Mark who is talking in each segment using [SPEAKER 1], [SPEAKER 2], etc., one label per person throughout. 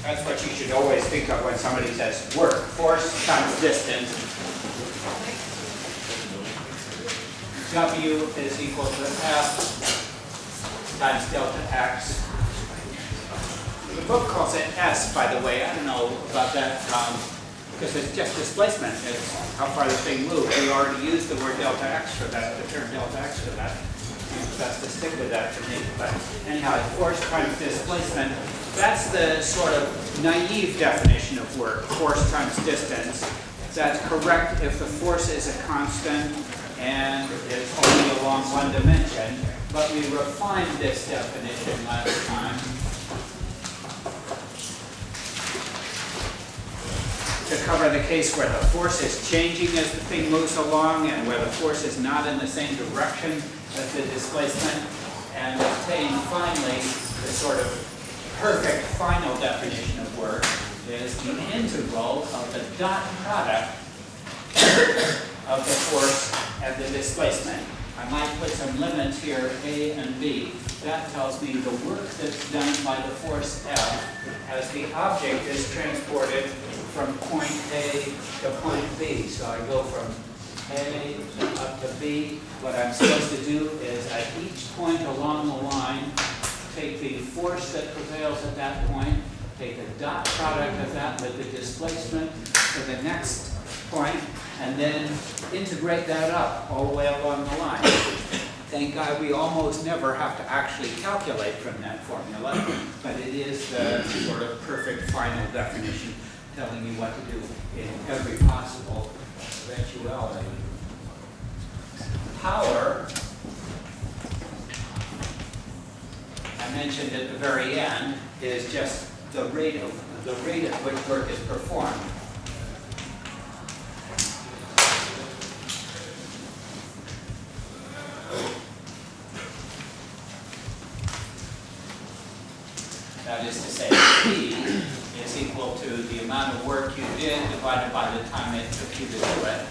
[SPEAKER 1] That's what you should always think of when somebody says work. Force times distance. W is equal to F times delta x. The book calls it S, by the way. I don't know about that because it's just displacement. It's how far the thing moves. We already used the word delta x for that, the term delta x for that. It's best to stick with that for me. But anyhow, force times displacement. That's the sort of naive definition of work, force times distance. That's correct if the force is a constant and is only along one dimension, but we refined this definition last time to cover the case where the force is changing as the thing moves along and where the force is not in the same direction as the displacement, and obtain finally the sort of perfect final definition of work is the integral of the dot product of the force and the displacement. I might put some limits here, A and B. That tells me the work that's done by the force F as the object is transported from point A to point B. So I go from A up to B. What I'm supposed to do is at each point along the line, take the force that prevails at that point, take the dot product of that with the displacement to the next point, and then integrate that up all the way along the line. Thank God we almost never have to actually calculate from that formula, but it is the sort of perfect final definition telling you what to do in every possible eventuality. Power, I mentioned at the very end, is just the rate at which work is performed. That is to say, P is equal to the amount of work you did divided by the time it took you to do it.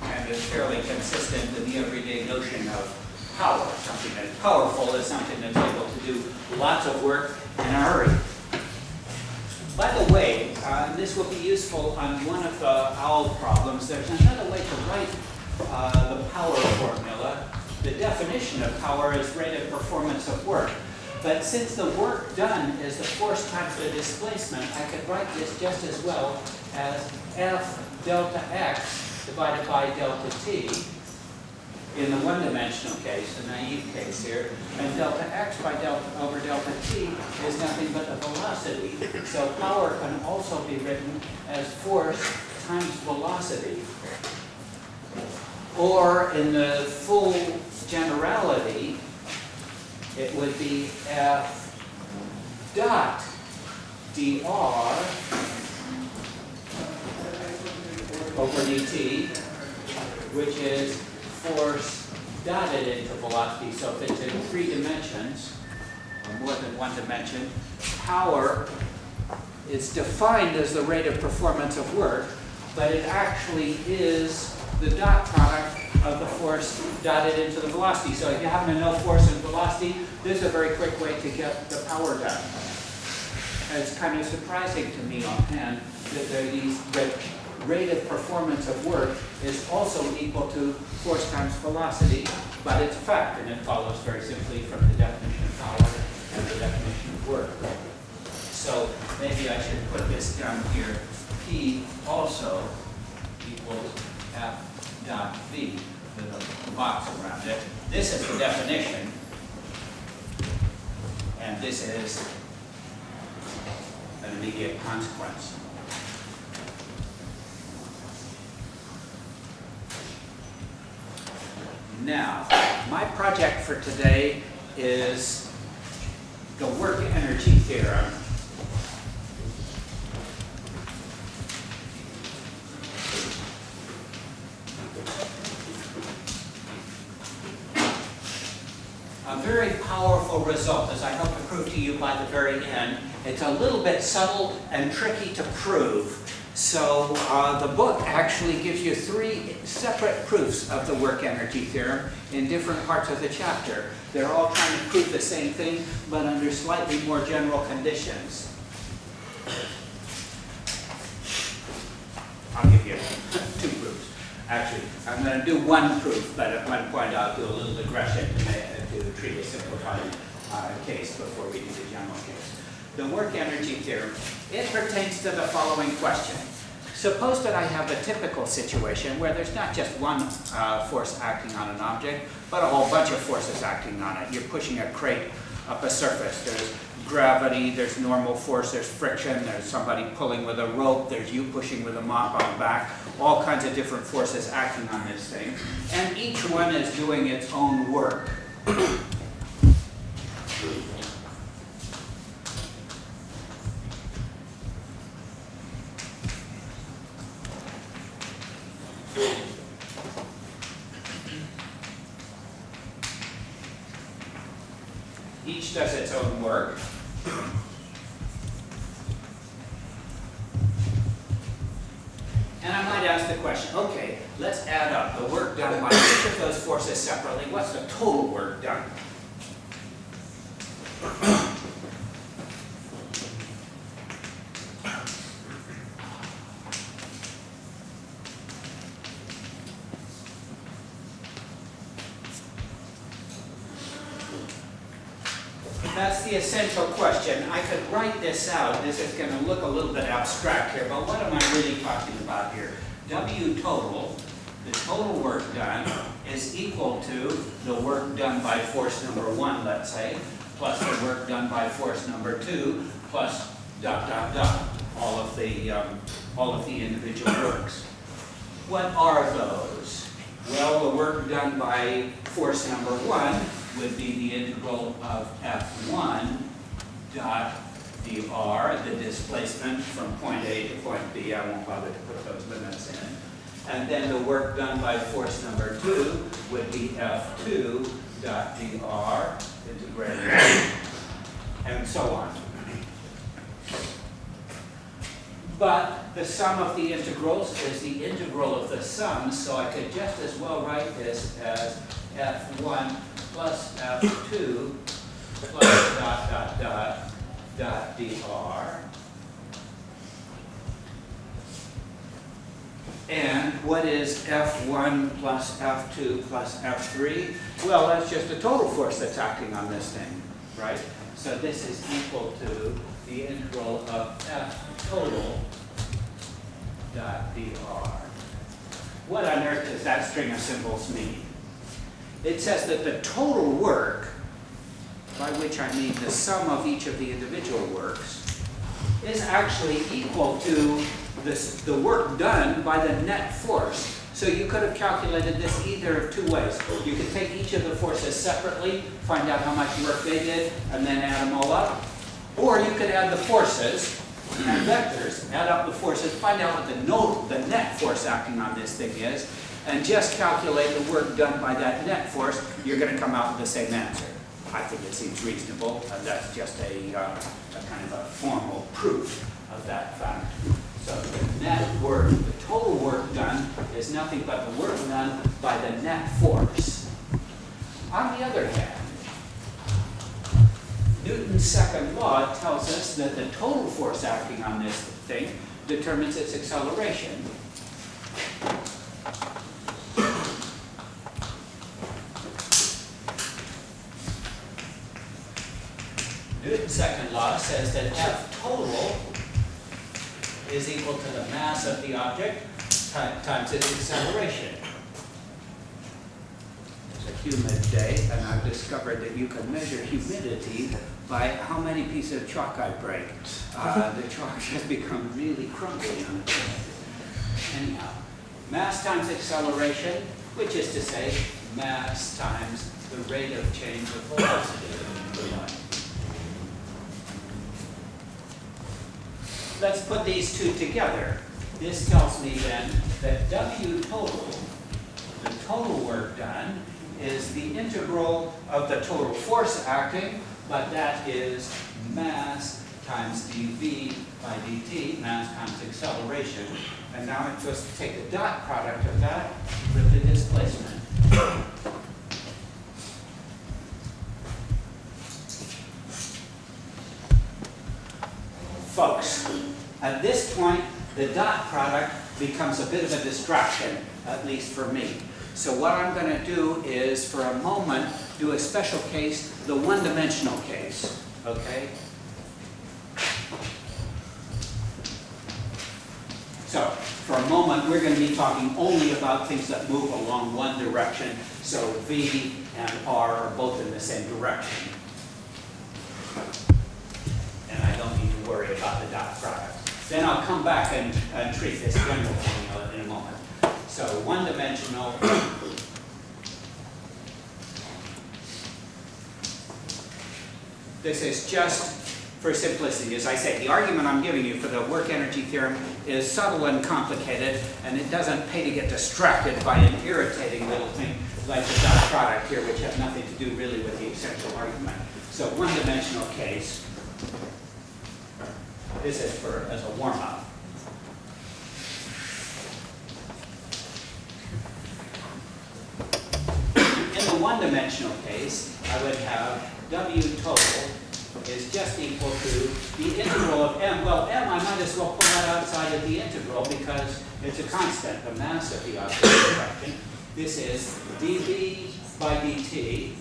[SPEAKER 1] And is fairly consistent with the everyday notion of power. Something that's powerful is something that's able to do lots of work in a hurry. By the way, this will be useful on one of the OWL problems. There's another way to write the power formula. The definition of power is rate of performance of work. But since the work done is the force times the displacement, I could write this just as well as F delta x divided by delta t in the one-dimensional case, the naive case here. And delta x by delta over delta t is nothing but the velocity. So power can also be written as force times velocity. Or in the full generality, it would be F dot dr over dt, which is force dotted into velocity. So if it's in 3 dimensions, or more than 1 dimension, power is defined as the rate of performance of work, but it actually is the dot product of the force dotted into the velocity. So if you happen to know force and velocity, this is a very quick way to get the power done. And it's kind of surprising to me offhand that the rate of performance of work is also equal to force times velocity, but it's a fact, and it follows very simply from the definition of power and the definition of work. So maybe I should put this down here. P also equals F dot V with a box around it. This is the definition, and this is an immediate consequence. Now, my project for today is the work energy theorem. A very powerful result, as I hope to prove to you by the very end. It's a little bit subtle and tricky to prove. So the book actually gives you 3 separate proofs of the work energy theorem in different parts of the chapter. They're all trying to prove the same thing, but under slightly more general conditions. I'll give you 2 proofs. Actually, I'm going to do 1 proof, but at one point I'll do a little digression to treat a simplified case before we do the general case. The work energy theorem, it pertains to the following question. Suppose that I have a typical situation where there's not just one force acting on an object, but a whole bunch of forces acting on it. You're pushing a crate up a surface. There's gravity, there's normal force, there's friction, there's somebody pulling with a rope, there's you pushing with a mop on the back, all kinds of different forces acting on this thing. And each one is doing its own work. Each does its own work. And I might ask the question, okay, let's add up the work done by each of those forces separately. What's the total work done? That's the essential question. I could write this out. This is going to look a little bit abstract here, but what am I really talking about here? W total, the total work done, is equal to the work done by force number 1, let's say, plus the work done by force number 2, plus ... all of the individual works. What are those? Well, the work done by force number 1 would be the integral of F1 dot dr, the displacement from point A to point B. I won't bother to put those limits in. And then the work done by force number 2 would be F2 dot dr, integrated, and so on. But the sum of the integrals is the integral of the sum, so I could just as well write this as F1 plus F2 plus ... dr. And what is F1 plus F2 plus F3? Well, that's just the total force that's acting on this thing, right? So this is equal to the integral of F total dot dr. What on earth does that string of symbols mean? It says that the total work, by which I mean the sum of each of the individual works, is actually equal to the work done by the net force. So you could have calculated this either of 2 ways. You could take each of the forces separately, find out how much work they did, and then add them all up. Or you could add the forces and vectors, add up the forces, find out what the net force acting on this thing is, and just calculate the work done by that net force. You're going to come out with the same answer. I think it seems reasonable, and that's just a kind of a formal proof of that fact. So the net work, the total work done, is nothing but the work done by the net force. On the other hand, Newton's second law tells us that the total force acting on this thing determines its acceleration. Newton's second law says that F total is equal to the mass of the object times its acceleration. It's a humid day, and I've discovered that you can measure humidity by how many pieces of chalk I break. The chalk has become really crumbly on it. Anyhow, mass times acceleration, which is to say mass times the rate of change of velocity. Let's put these 2 together. This tells me then that W total, the total work done, is the integral of the total force acting, but that is mass times dv by dt, mass times acceleration. And now I'm supposed to take the dot product of that with the displacement. Folks, at this point, the dot product becomes a bit of a distraction, at least for me. So what I'm going to do is, for a moment, do a special case, the one-dimensional case, okay? So, for a moment, we're going to be talking only about things that move along one direction. So V and R are both in the same direction. And I don't need to worry about the dot product. Then I'll come back and treat this general formula in a moment. So one-dimensional. This is just for simplicity. As I say, the argument I'm giving you for the work energy theorem is subtle and complicated, and it doesn't pay to get distracted by an irritating little thing like the dot product here, which has nothing to do really with the essential argument. So one-dimensional case. This is as a warm-up. In the one-dimensional case, I would have W total is just equal to the integral of m. Well, m, I might as well pull that outside of the integral because it's a constant, the mass of the object in question. This is dv by dt,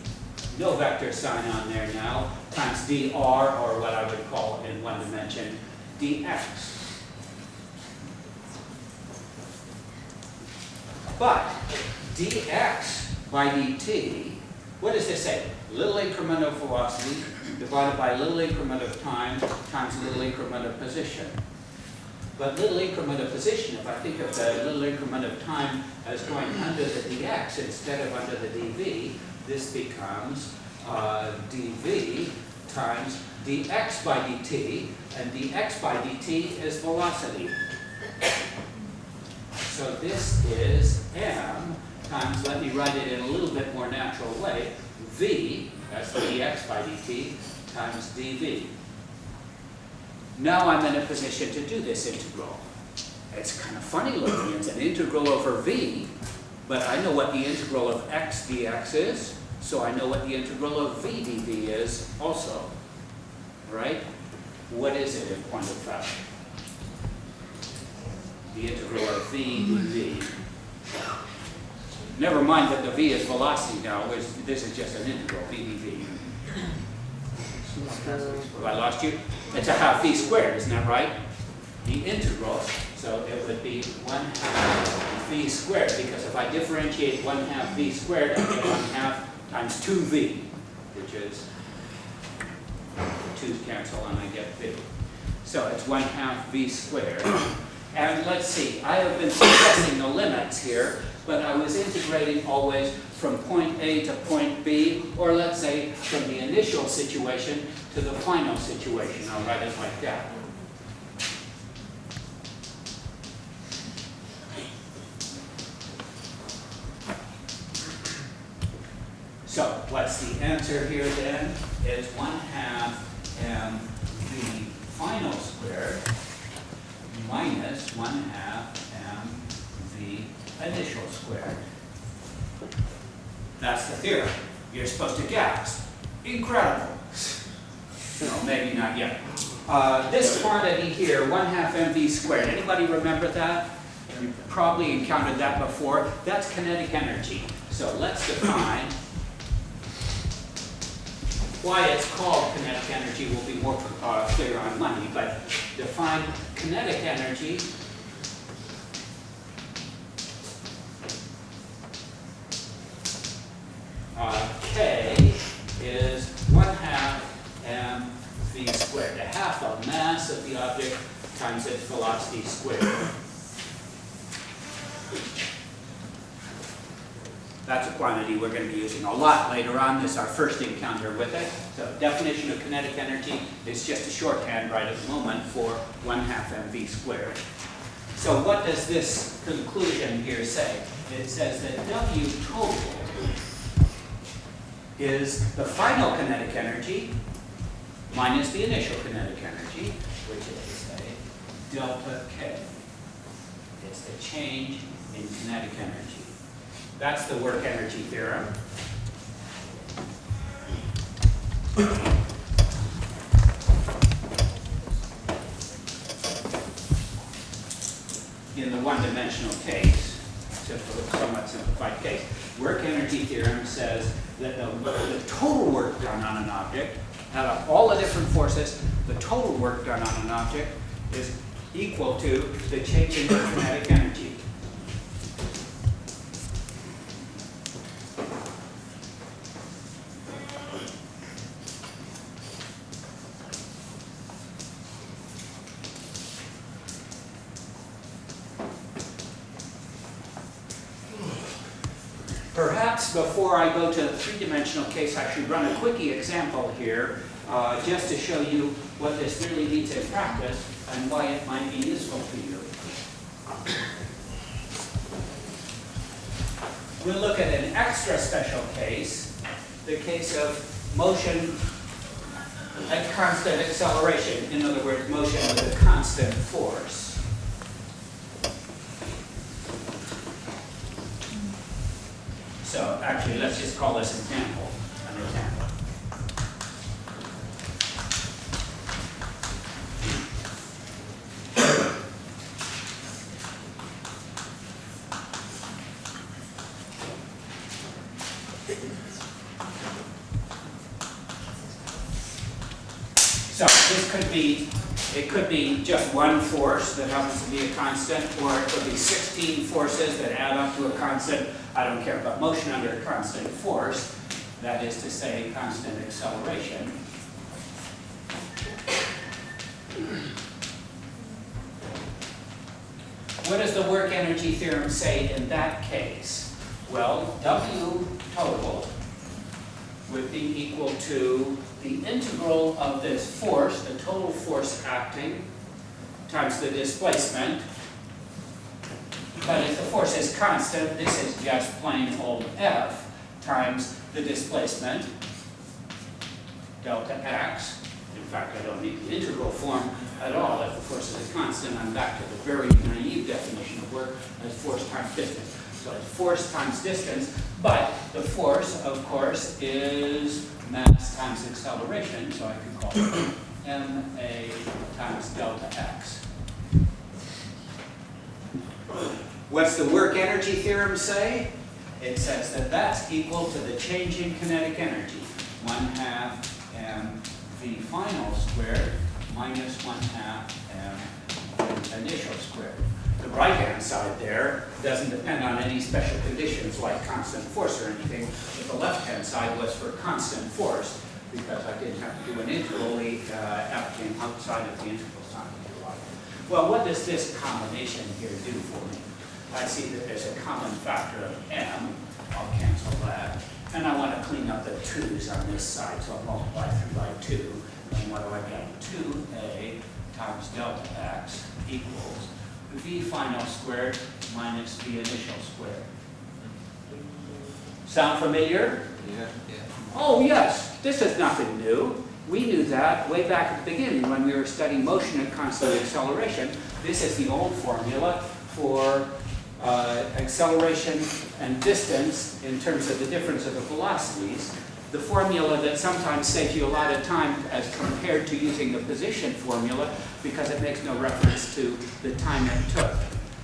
[SPEAKER 1] no vector sign on there now, times dr, or what I would call in one dimension, dx. But dx by dt, what does this say? Little increment of velocity divided by little increment of time times little increment of position. But little increment of position, if I think of the little increment of time as going under the dx instead of under the dv, this becomes dv times dx by dt, and dx by dt is velocity. So this is m times, let me write it in a little bit more natural way, v, that's the dx by dt, times dv. Now I'm in a position to do this integral. It's kind of funny looking, it's an integral over v, but I know what the integral of x dx is, so I know what the integral of v dv is also, right? What is it in point of fact? The integral of v dv. Never mind that the v is velocity now, this is just an integral, v dv. Have I lost you? It's a half v squared, isn't that right? The integral, so it would be 1/2 v squared, because if I differentiate 1/2 v squared, I get 1/2 times 2v, which is, the 2's cancel and I get v. So it's 1/2 v squared. And let's see, I have been suppressing the limits here, but I was integrating always from point A to point B, or let's say from the initial situation to the final situation. I'll write it like that. So what's the answer here then? It's 1/2 mv final squared minus 1/2 mv initial squared. That's the theorem. You're supposed to gasp. Incredible. No, maybe not yet. This quantity here, 1/2 mv squared, anybody remember that? You probably encountered that before. That's kinetic energy. So let's define why it's called kinetic energy will be more clear on Monday, but define kinetic energy K is 1/2 mv squared, a half of mass of the object times its velocity squared. That's a quantity we're going to be using a lot later on. This is our first encounter with it. So definition of kinetic energy is just a shorthand right at the moment for 1/2 mv squared. So what does this conclusion here say? It says that W total is the final kinetic energy minus the initial kinetic energy, which is a delta K. It's the change in kinetic energy. That's the work energy theorem. In the one-dimensional case, somewhat simplified case, work energy theorem says that the total work done on an object, out of all the different forces, the total work done on an object is equal to the change in kinetic energy. Perhaps before I go to the three-dimensional case, I should run a quickie example here, just to show you what this really means in practice and why it might be useful to you. We'll look at an extra special case, the case of motion at constant acceleration. In other words, motion with a constant force. So actually, let's just call this example an example. So this could be, it could be just one force that happens to be a constant, or it could be 16 forces that add up to a constant. I don't care about motion under a constant force, that is to say, constant acceleration. What does the work energy theorem say in that case? Well, W total would be equal to the integral of this force, the total force acting, times the displacement. But if the force is constant, this is just plain old F times the displacement, delta x. In fact, I don't need the integral form at all. If the force is a constant, I'm back to the very naive definition of work as force times distance. So it's force times distance, but the force, of course, is mass times acceleration, so I can call it ma times delta x. What's the work energy theorem say? It says that that's equal to the change in kinetic energy, 1/2 mv final squared minus 1/2 m initial squared. The right-hand side there doesn't depend on any special conditions like constant force or anything, but the left-hand side was for constant force because I didn't have to do an integral. F came outside of the integral sign. Well, what does this combination here do for me? I see that there's a common factor of m. I'll cancel that. And I want to clean up the 2's on this side, so I'll multiply through by 2. And what do I get? 2a times delta x equals v final squared minus v initial squared. Sound familiar?
[SPEAKER 2] Yeah.
[SPEAKER 1] Oh yes, this is nothing new. We knew that way back at the beginning when we were studying motion at constant acceleration. This is the old formula for acceleration and distance in terms of the difference of the velocities. The formula that sometimes saves you a lot of time as compared to using the position formula because it makes no reference to the time it took.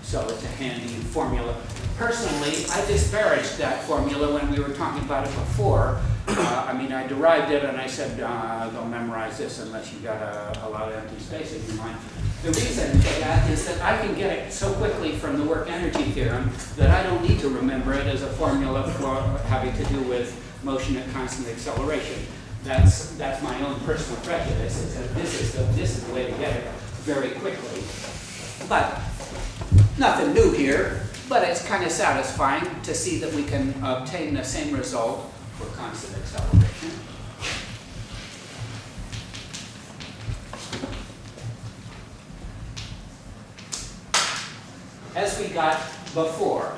[SPEAKER 1] So it's a handy formula. Personally, I disparaged that formula when we were talking about it before. I derived it and I said, don't memorize this unless you've got a lot of empty space in your mind. The reason for that is that I can get it so quickly from the work energy theorem that I don't need to remember it as a formula for having to do with motion at constant acceleration. That's my own personal prejudice. It's that this is the way to get it very quickly. But nothing new here, but it's kind of satisfying to see that we can obtain the same result for constant acceleration. As we got before,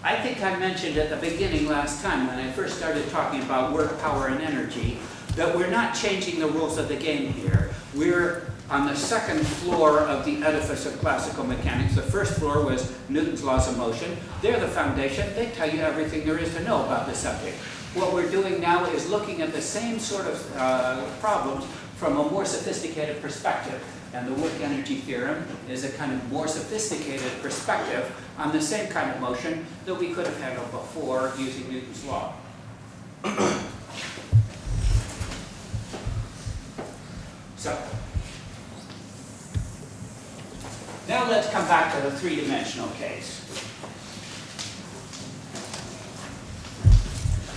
[SPEAKER 1] I think I mentioned at the beginning last time when I first started talking about work, power, and energy, that we're not changing the rules of the game here. We're on the second floor of the edifice of classical mechanics. The first floor was Newton's laws of motion. They're the foundation. They tell you everything there is to know about the subject. What we're doing now is looking at the same sort of problems from a more sophisticated perspective. And the work energy theorem is a kind of more sophisticated perspective on the same kind of motion that we could have handled before using Newton's law. So, now let's come back to the three-dimensional case.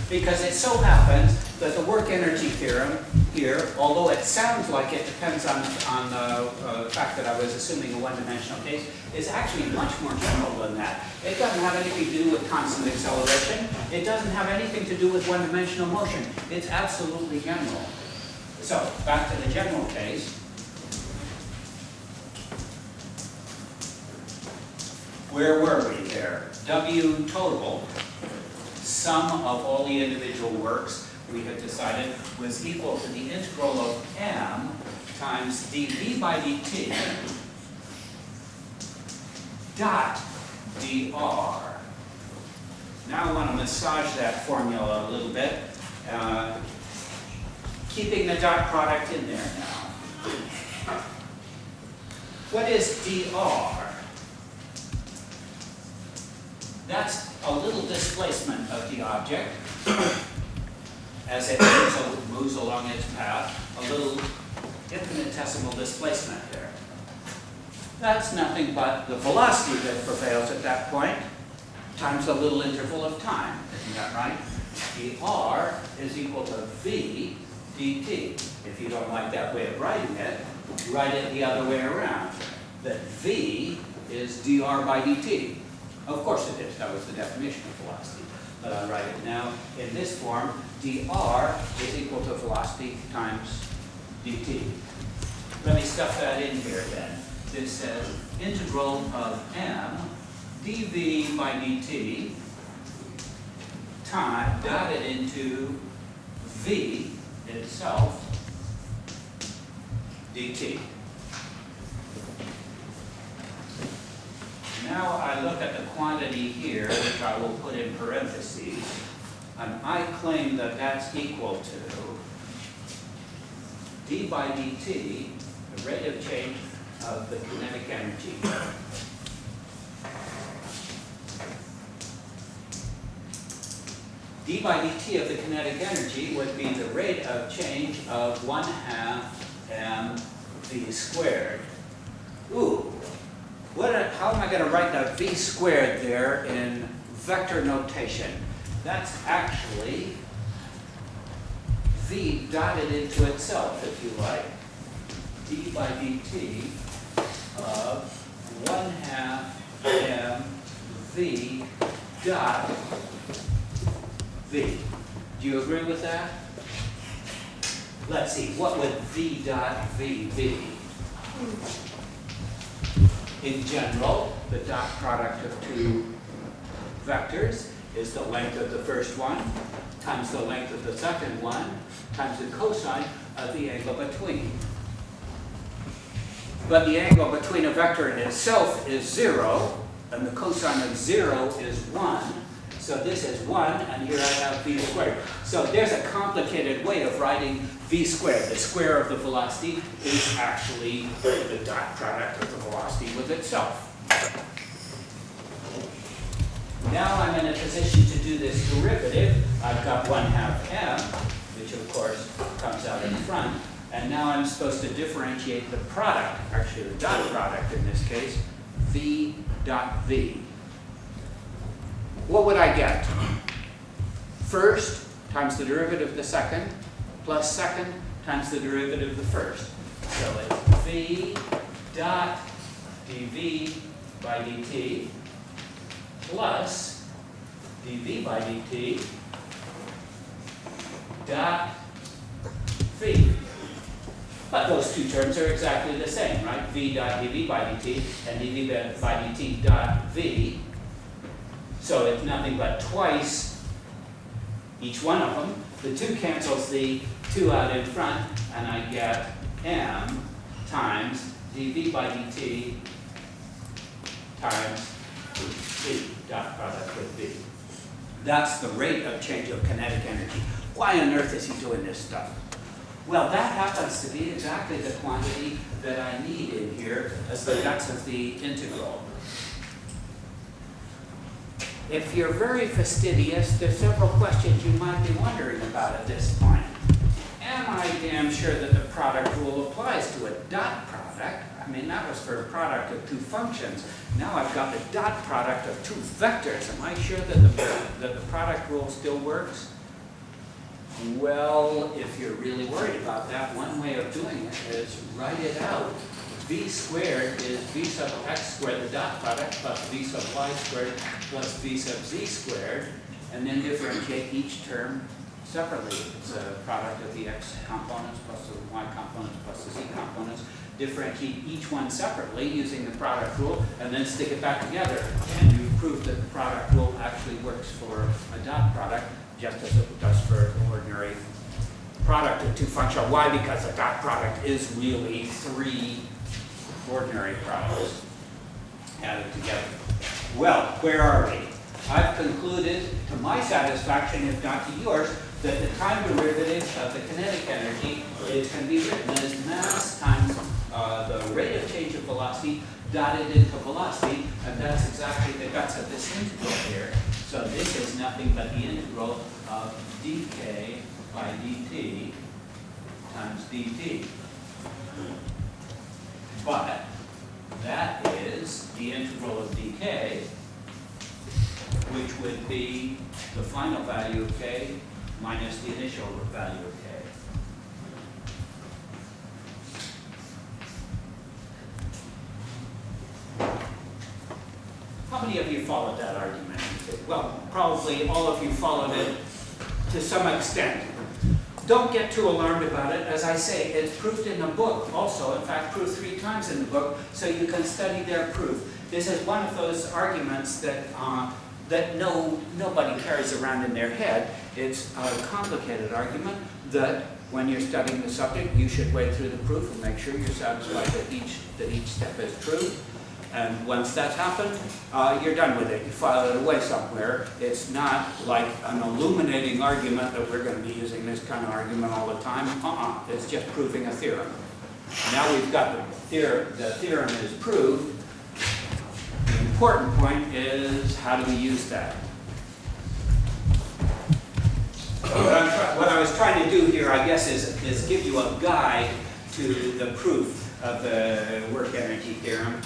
[SPEAKER 1] Because it so happens that the work energy theorem here, although it sounds like it depends on the fact that I was assuming a one-dimensional case, is actually much more general than that. It doesn't have anything to do with constant acceleration. It doesn't have anything to do with one-dimensional motion. It's absolutely general. So, back to the general case. Where were we there? W total, sum of all the individual works, we have decided was equal to the integral of m times dv by dt dot dr. Now I want to massage that formula a little bit, keeping the dot product in there now. What is dr? That's a little displacement of the object as it moves along its path, a little infinitesimal displacement there. That's nothing but the velocity that prevails at that point times a little interval of time. Isn't that right? dr is equal to v dt. If you don't like that way of writing it, write it the other way around. That v is dr by dt. Of course it is. That was the definition of velocity. But I write it now in this form. dr is equal to velocity times dt. Let me stuff that in here then. This says integral of m dv by dt time dotted into v itself dt. Now I look at the quantity here, which I will put in parentheses, and I claim that that's equal to d by dt, the rate of change of the kinetic energy. d by dt of the kinetic energy would be the rate of change of 1/2 mv squared. Ooh. How am I going to write that v squared there in vector notation? That's actually v dotted into itself, if you like. d by dt of 1/2 mv dot v. Do you agree with that? Let's see, what would v dot v be? In general, the dot product of two vectors is the length of the first one times the length of the second one times the cosine of the angle between. But the angle between a vector and itself is 0, and the cosine of 0 is 1. So this is 1, and here I have v squared. So there's a complicated way of writing v squared. The square of the velocity is actually the dot product of the velocity with itself. Now I'm in a position to do this derivative. I've got 1/2 m, which of course comes out in front, and now I'm supposed to differentiate the product, actually the dot product in this case, v dot v. What would I get? First times the derivative of the second, plus second times the derivative of the first. So it's v dot dv by dt plus dv by dt dot v. But those two terms are exactly the same, right? v dot dv by dt and dv by dt dot v. So it's nothing but twice each one of them The 2 cancels the 2 out in front, and I get m times dv by dt times v, dot product with v. That's the rate of change of kinetic energy. Why on earth is he doing this stuff? Well, that happens to be exactly the quantity that I need in here as the guts of the integral. If you're very fastidious, there's several questions you might be wondering about at this point. Am I damn sure that the product rule applies to a dot product? I mean, that was for a product of 2 functions. Now I've got the dot product of 2 vectors. Am I sure that the product rule still works? Well, if you're really worried about that, one way of doing it is write it out. V squared is v sub x squared, the dot product, plus v sub y squared plus v sub z squared, and then differentiate each term separately. It's a product of the x components plus the y components plus the z components. Differentiate each one separately using the product rule, and then stick it back together. And you've proved that the product rule actually works for a dot product, just as it does for an ordinary product of 2 functional. Why? Because the dot product is really 3 ordinary products added together. Well, where are we? I've concluded, to my satisfaction, if not to yours, that the time derivative of the kinetic energy can be written as mass times the rate of change of velocity dotted into velocity, and that's exactly the guts of this integral here. So this is nothing but the integral of dk by dt times dt. But that is the integral of dk, which would be the final value of k minus the initial value of k. How many of you followed that argument? Well, probably all of you followed it to some extent. Don't get too alarmed about it. As I say, it's proved in the book also. In fact, proved 3 times in the book, so you can study their proof. This is one of those arguments that nobody carries around in their head. It's a complicated argument that when you're studying the subject, you should wade through the proof and make sure you're satisfied that each step is true. And once that's happened, you're done with it. You file it away somewhere. It's not like an illuminating argument that we're going to be using this kind of argument all the time. It's just proving a theorem. Now we've got the theorem is proved. The important point is, how do we use that? What I was trying to do here, I guess, is give you a guide to the proof of the work energy theorem.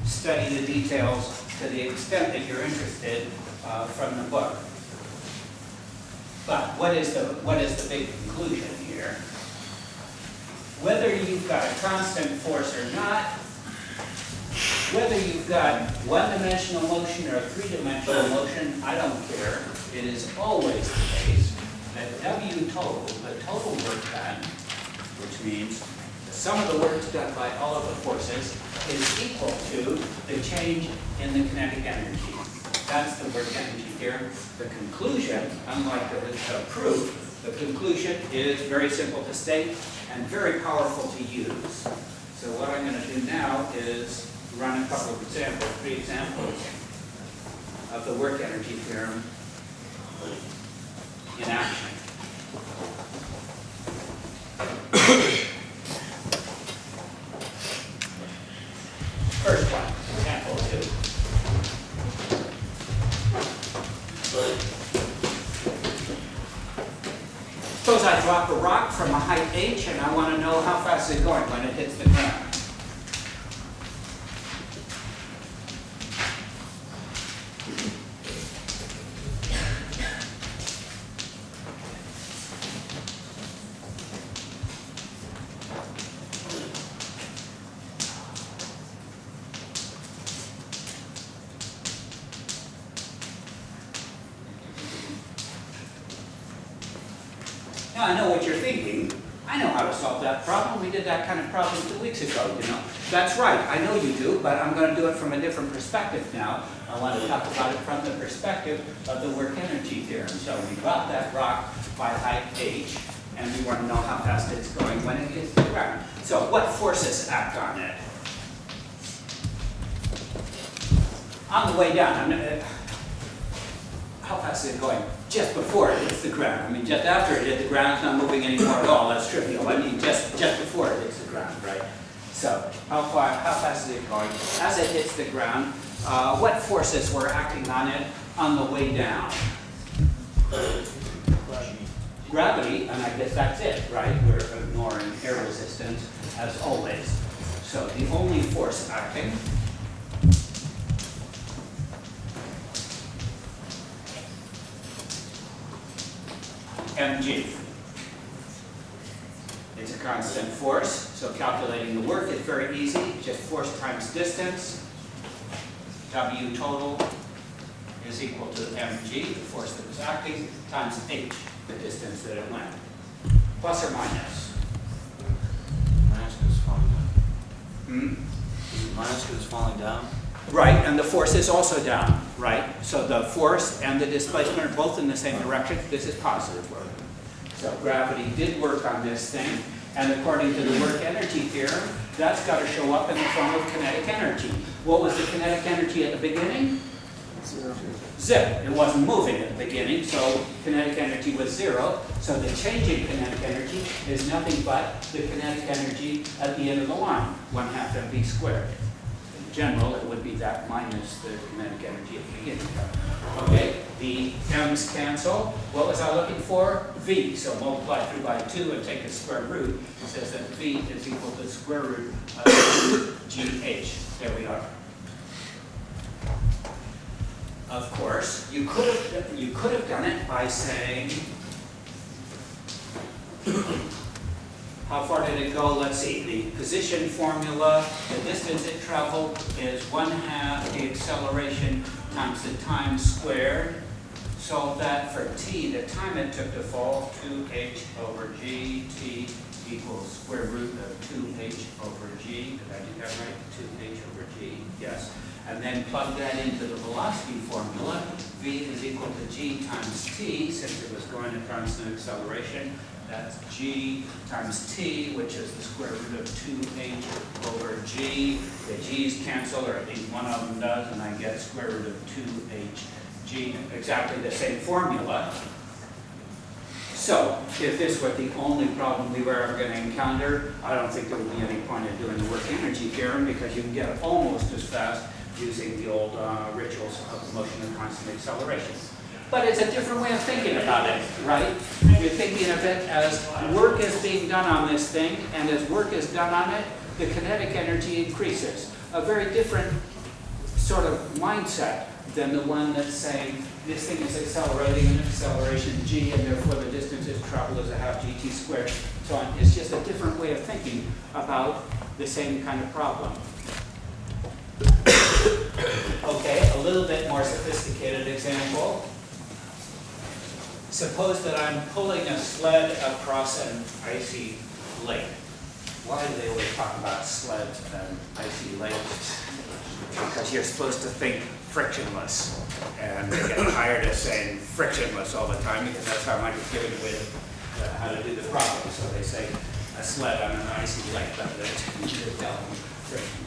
[SPEAKER 1] Study the details to the extent that you're interested from the book. But what is the big conclusion here? Whether you've got a constant force or not, whether you've got 1-dimensional motion or a 3-dimensional motion, I don't care. It is always the case that W total, the total work done, which means the sum of the work done by all of the forces, is equal to the change in the kinetic energy. That's the work energy theorem. The conclusion, unlike the proof, the conclusion is very simple to state and very powerful to use. So what I'm going to do now is run a couple of examples, 3 examples of the work energy theorem in action. First one, example 2. Suppose I drop a rock from a height h and I want to know how fast it's going when it hits the ground. Now I know what you're thinking. I know how to solve that problem. We did that kind of problem 2 weeks ago, you know. That's right, I know you do, but I'm going to do it from a different perspective now. I want to talk about it from the perspective of the work energy theorem. So we got that rock by height h, and we want to know how fast it's going when it hits the ground. So what forces act on it? On the way down, how fast is it going? Just before it hits the ground. I mean, just after it hit the ground, it's not moving anymore at all. That's trivial. I mean, just before it hits the ground, right? So, how fast is it going? As it hits the ground, what forces were acting on it on the way down? Gravity, and I guess that's it, right? We're ignoring air resistance as always. So, the only force acting mg. It's a constant force, so calculating the work is very easy. Just force times distance. W total is equal to mg, the force that was acting, times h, the distance that it went. Plus or minus?
[SPEAKER 2] Minus because it's falling down.
[SPEAKER 1] Hmm?
[SPEAKER 2] Minus because it's falling down.
[SPEAKER 1] Right, and the force is also down, right? So the force and the displacement are both in the same direction. This is positive work. So gravity did work on this thing, and according to the work energy theorem, that's got to show up in the form of kinetic energy. What was the kinetic energy at the beginning?
[SPEAKER 2] Zero.
[SPEAKER 1] Zip. It wasn't moving at the beginning, so kinetic energy was zero. So the change in kinetic energy is nothing but the kinetic energy at the end of the line, 1/2 mv squared. In general, it would be that minus the kinetic energy at the beginning. Okay, the m's cancel. What was I looking for? V. So multiply through by 2 and take the square root. It says that V is equal to the square root of GH. There we are. Of course, you could have done it by saying, how far did it go? Let's see. The position formula, the distance it traveled is 1/2 the acceleration times the time squared. Solve that for t, the time it took to fall, 2h over g, t equals square root of 2h over g. Did I do that right? 2h over g, yes. And then plug that into the velocity formula. V is equal to g times t, since it was going at constant acceleration. That's g times t, which is the square root of 2h over g. The g's cancel, or at least one of them does, and I get square root of 2h g, exactly the same formula. So, if this were the only problem we were ever going to encounter, I don't think there would be any point in doing the work energy theorem, because you can get it almost as fast using the old rituals of motion and constant acceleration. But it's a different way of thinking about it, right? You're thinking of it as work is being done on this thing, and as work is done on it, the kinetic energy increases. A very different sort of mindset than the one that's saying this thing is accelerating in acceleration g, and therefore the distance it's traveled is 1/2 gt squared, so on. It's just a different way of thinking about the same kind of problem. Okay, a little bit more sophisticated example. Suppose that I'm pulling a sled across an icy lake. Why do they always talk about sleds and icy lakes? Because you're supposed to think frictionless. And they get tired of saying frictionless all the time, because that's how I was given with how to do the problem. So they say a sled on an icy lake, but it's easier to tell them frictionless.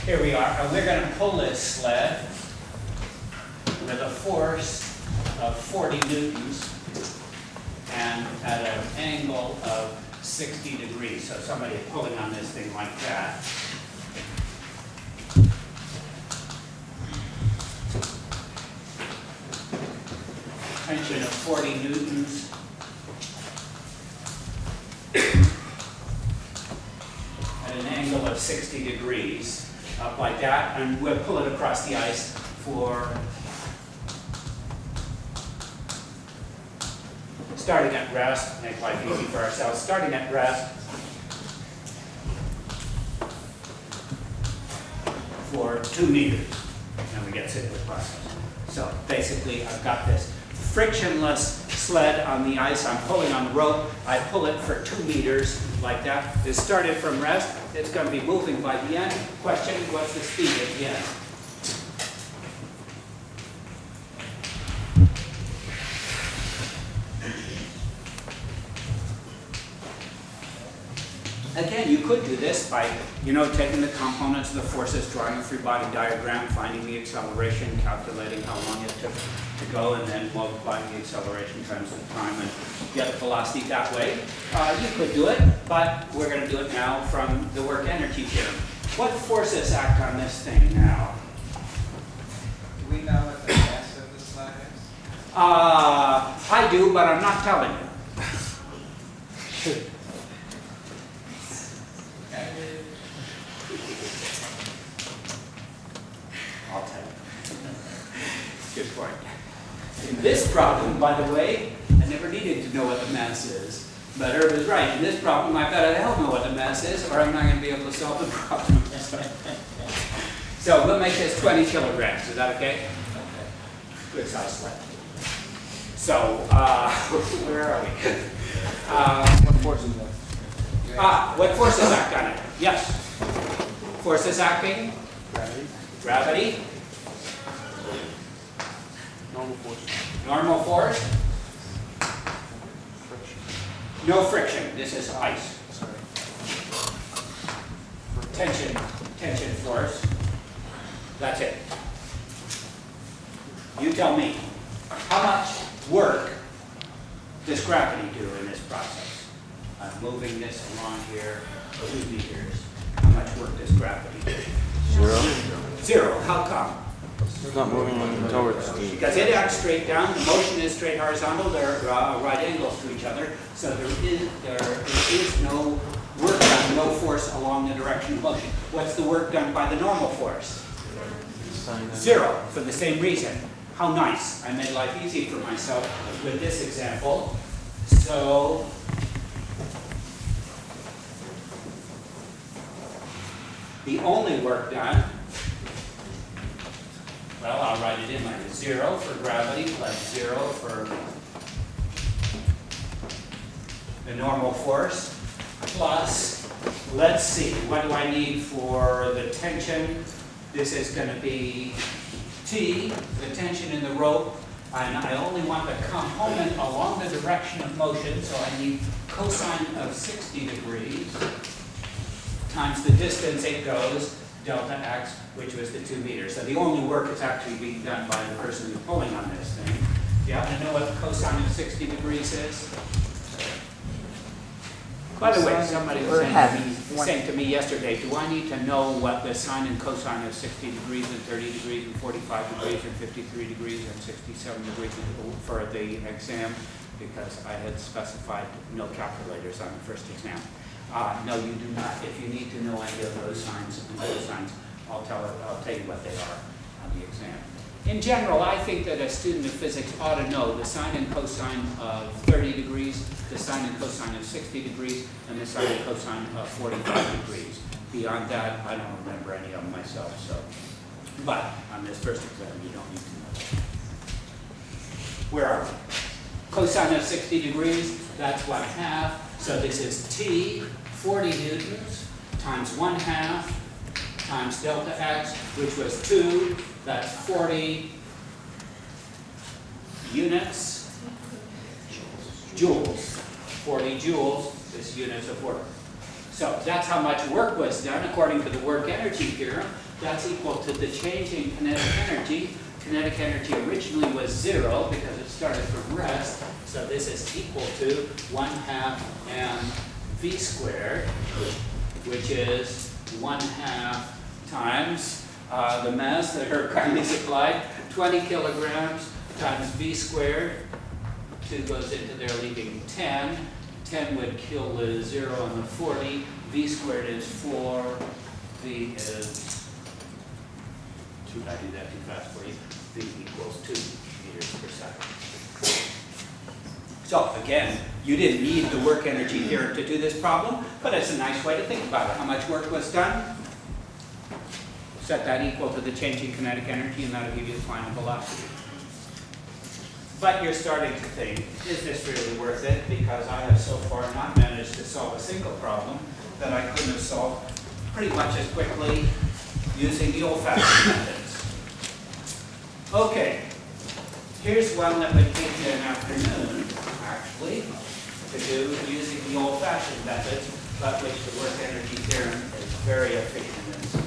[SPEAKER 1] Here we are, and we're going to pull this sled with a force of 40 newtons and at an angle of 60 degrees. So somebody pulling on this thing like that. Tension of 40 newtons. At an angle of 60 degrees. Up like that, and we'll pull it across the ice for starting at rest, make life easy for ourselves, starting at rest for 2 meters, and we get cyclic process. So basically, I've got this frictionless sled on the ice. I'm pulling on the rope. I pull it for 2 meters like that. It started from rest. It's going to be moving by the end. Question, what's the speed at the end? Again, you could do this by, taking the components of the forces, drawing a free body diagram, finding the acceleration, calculating how long it took to go, and then multiplying the acceleration times the time and get the velocity that way. You could do it, but we're going to do it now from the work energy theorem. What forces act on this thing now?
[SPEAKER 3] Do we know what the mass of the sled is?
[SPEAKER 1] I do, but I'm not telling you. I'll tell you. Good point. In this problem, by the way, I never needed to know what the mass is. But Herb is right. In this problem, I've got to hell know what the mass is, or I'm not going to be able to solve the problem. So we'll make this 20 kilograms. Is that okay? Okay. Good size sled. So, where are we?
[SPEAKER 3] What force is that?
[SPEAKER 1] What forces act on it? Yes. Forces acting?
[SPEAKER 3] Gravity.
[SPEAKER 1] Gravity.
[SPEAKER 3] Normal force.
[SPEAKER 1] Normal force.
[SPEAKER 3] Friction.
[SPEAKER 1] No friction. This is ice.
[SPEAKER 3] Sorry.
[SPEAKER 1] Tension force. That's it. You tell me, how much work does gravity do in this process? I'm moving this along here 2 meters. How much work does gravity do?
[SPEAKER 4] 0.
[SPEAKER 1] 0. How come?
[SPEAKER 4] It's not moving towards the...
[SPEAKER 1] Because it acts straight down, the motion is straight horizontal, they're right angles to each other, so there is no work done, no force along the direction of motion. What's the work done by the normal force? 0, for the same reason. How nice. I made life easy for myself with this example. So, the only work done, well, I'll write it in like 0 for gravity plus 0 for the normal force, plus, let's see, what do I need for the tension? This is going to be T, the tension in the rope, and I only want the component along the direction of motion, so I need cosine of 60 degrees times the distance it goes, delta x, which was the 2 meters. So the only work is actually being done by the person who's pulling on this thing. Do you happen to know what the cosine of 60 degrees is? By the way, somebody was saying to me yesterday, do I need to know what the sine and cosine of 60 degrees and 30 degrees and 45 degrees and 53 degrees and 67 degrees for the exam? Because I had specified no calculators on the first exam. No, you do not. If you need to know any of those sines and cosines, I'll tell you what they are on the exam. In general, I think that a student of physics ought to know the sine and cosine of 30 degrees, the sine and cosine of 60 degrees, and the sine and cosine of 45 degrees. Beyond that, I don't remember any of them myself. So, but on this first exam, you don't need to know that. Where are we? Cosine of 60 degrees, that's 1/2. So this is T, 40 newtons, times 1/2, times delta x, which was 2, that's 40 units, joules. 40 joules is units of work. So that's how much work was done according to the work energy theorem. That's equal to the change in kinetic energy. Kinetic energy originally was 0 because it started from rest. So this is equal to 1/2 mv squared, which is 1/2 times the mass that Herb kindly supplied, 20 kilograms times v squared. 2 goes into there, leaving 10. 10 would kill the 0 and the 40. V squared is 4. V is 2. I do that too fast for you. V equals 2 meters per second. So again, you didn't need the work energy theorem to do this problem, but it's a nice way to think about it. How much work was done? Set that equal to the changing kinetic energy, and that'll give you the final velocity. But you're starting to think, is this really worth it? Because I have so far not managed to solve a single problem that I couldn't have solved pretty much as quickly using the old-fashioned methods. Okay, here's one that would take you an afternoon, actually, to do using the old-fashioned methods, but which the work energy theorem is very efficient in.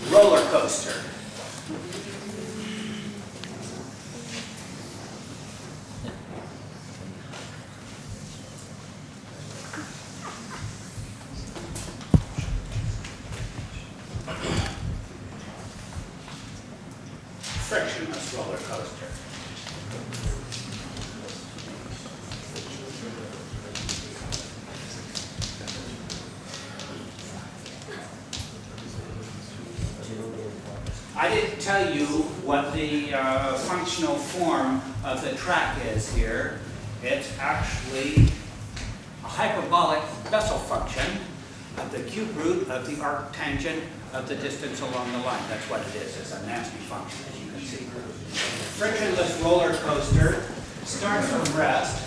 [SPEAKER 1] Roller coaster. Frictionless roller coaster. I didn't tell you what the functional form of the track is here. It's actually a hyperbolic Bessel function of the cube root of the arctangent of the distance along the line. That's what it is. It's a nasty function, as you can see. Frictionless roller coaster starts from rest.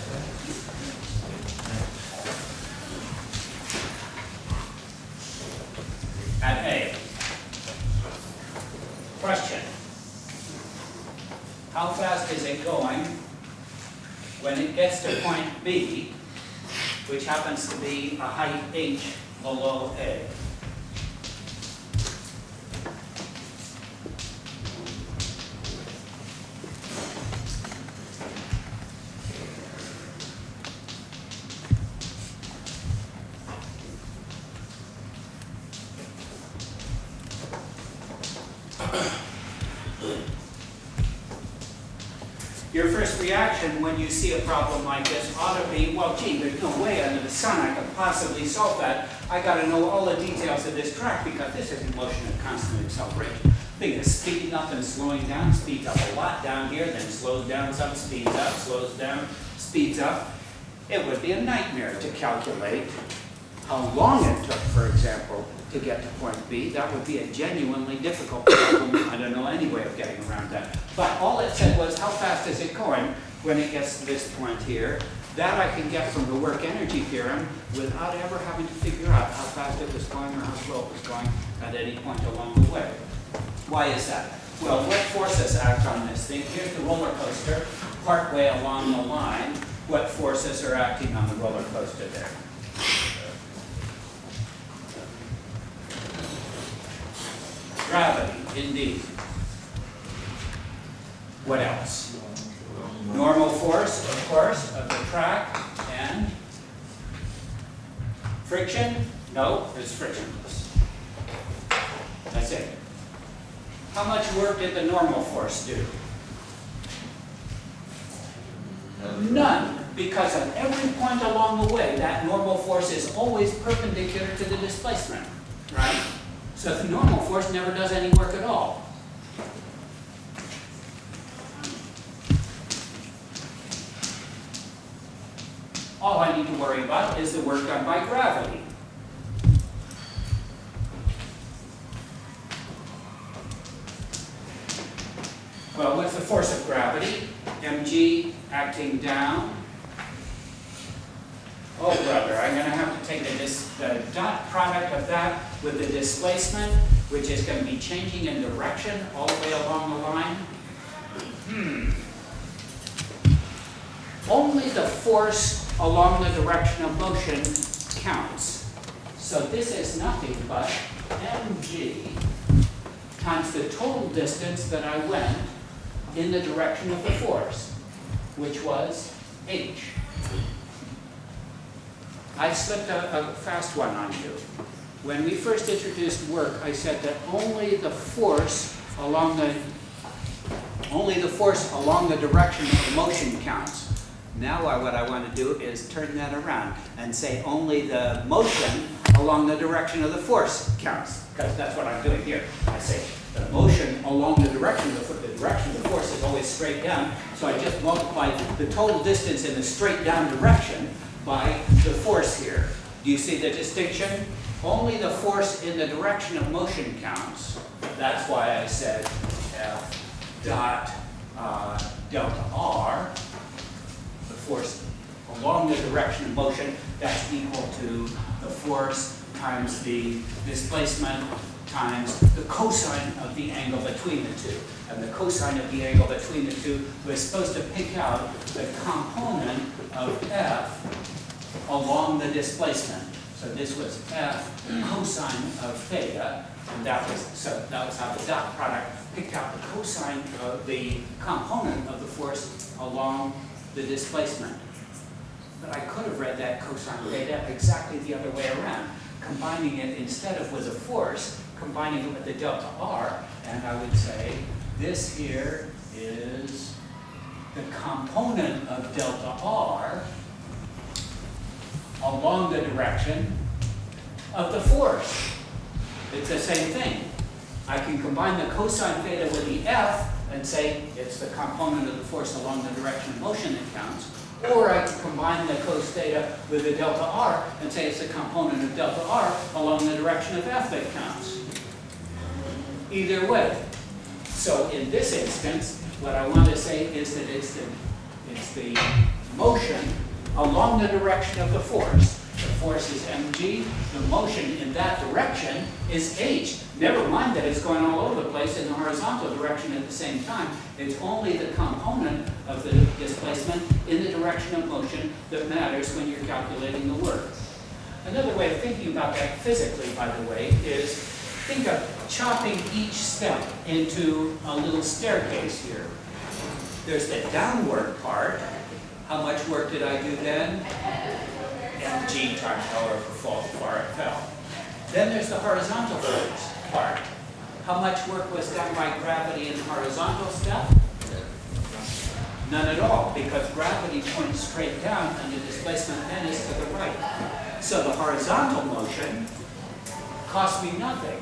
[SPEAKER 1] At A. Question. How fast is it going when it gets to point B, which happens to be a height h below A? Your first reaction when you see a problem like this ought to be, well, gee, there's no way under the sun I could possibly solve that. I got to know all the details of this track because this is in motion at constant acceleration. Thing is speeding up and slowing down, speeds up a lot down here, then slows down some, speeds up, slows down, speeds up. It would be a nightmare to calculate how long it took, for example, to get to point B. That would be a genuinely difficult problem. I don't know any way of getting around that. But all it said was, how fast is it going when it gets to this point here? That I can get from the work energy theorem without ever having to figure out how fast it was going or how slow it was going at any point along the way. Why is that? Well, what forces act on this thing? Here's the roller coaster, partway along the line. What forces are acting on the roller coaster there? Gravity, indeed. What else? Normal force, of course, of the track, and friction? No, it's frictionless. That's it. How much work did the normal force do? None, because at every point along the way, that normal force is always perpendicular to the displacement, right? So the normal force never does any work at all. All I need to worry about is the work done by gravity. Well, what's the force of gravity? mg acting down. Oh, brother, I'm going to have to take the dot product of that with the displacement, which is going to be changing in direction all the way along the line. Only the force along the direction of motion counts. So this is nothing but mg times the total distance that I went in the direction of the force, which was h. I slipped a fast one on you. When we first introduced work, I said that only the force along the direction of motion counts. Now what I want to do is turn that around and say only the motion along the direction of the force counts, because that's what I'm doing here. I say the motion along the direction of the direction of the force is always straight down, so I just multiply the total distance in the straight down direction by the force here. Do you see the distinction? Only the force in the direction of motion counts. That's why I said F dot delta R, the force along the direction of motion, that's equal to the force times the displacement times the cosine of the angle between the two. And the cosine of the angle between the two was supposed to pick out the component of F along the displacement. So this was F cosine of theta, and that was how the dot product picked out the cosine of the component of the force along the displacement. But I could have read that cosine theta exactly the other way around, combining it instead of with a force, combining it with the delta R, and I would say this here is the component of delta R along the direction of the force. It's the same thing. I can combine the cosine theta with the F and say it's the component of the force along the direction of motion that counts. Or I can combine the cos theta with the delta R and say it's the component of delta R along the direction of F that counts. Either way. So in this instance, what I want to say is that it's the motion along the direction of the force. The force is mg, the motion in that direction is h. Never mind that it's going all over the place in the horizontal direction at the same time. It's only the component of the displacement in the direction of motion that matters when you're calculating the work. Another way of thinking about that physically, by the way, is think of chopping each step into a little staircase here. There's the downward part. How much work did I do then? Mg times however far it fell. Then there's the horizontal part. How much work was done by gravity in the horizontal step? None at all, because gravity points straight down and the displacement then is to the right. So the horizontal motion cost me nothing.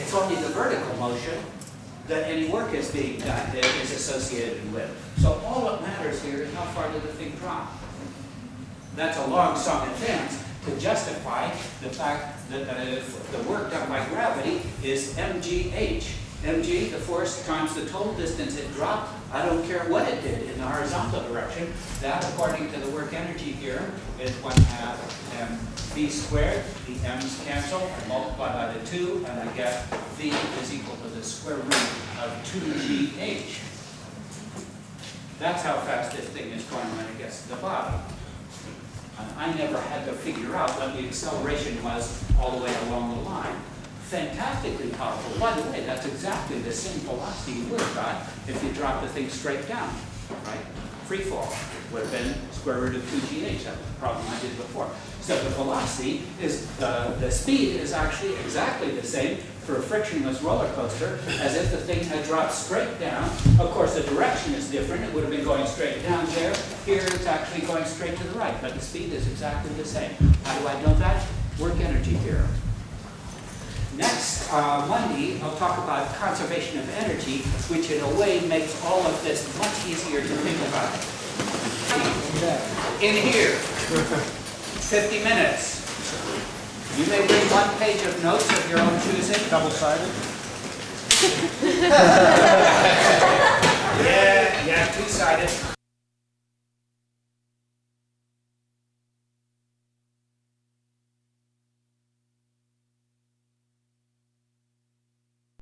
[SPEAKER 1] It's only the vertical motion that any work is being done that is associated with. So all that matters here is how far did the thing drop. That's a long song and dance to justify the fact that the work done by gravity is mgh. Mg, the force, times the total distance it dropped. I don't care what it did in the horizontal direction. That, according to the work energy theorem, is 1/2 mv squared. The m's cancel, I multiply by the 2, and I get v is equal to the square root of 2gh. That's how fast this thing is going when it gets to the bottom. I never had to figure out what the acceleration was all the way along the line. Fantastically powerful. By the way, that's exactly the same velocity you would have got if you dropped the thing straight down, right? Free fall would have been square root of 2gh. That was the problem I did before. So the velocity is, the speed is actually exactly the same for a frictionless roller coaster as if the thing had dropped straight down. Of course, the direction is different. It would have been going straight down there. Here, it's actually going straight to the right, but the speed is exactly the same. How do I know that? Work energy theorem. Next Monday, I'll talk about conservation of energy, which in a way makes all of this much easier to think about. In here, 50 minutes. You may bring 1 page of notes of your own choosing.
[SPEAKER 3] Double-sided?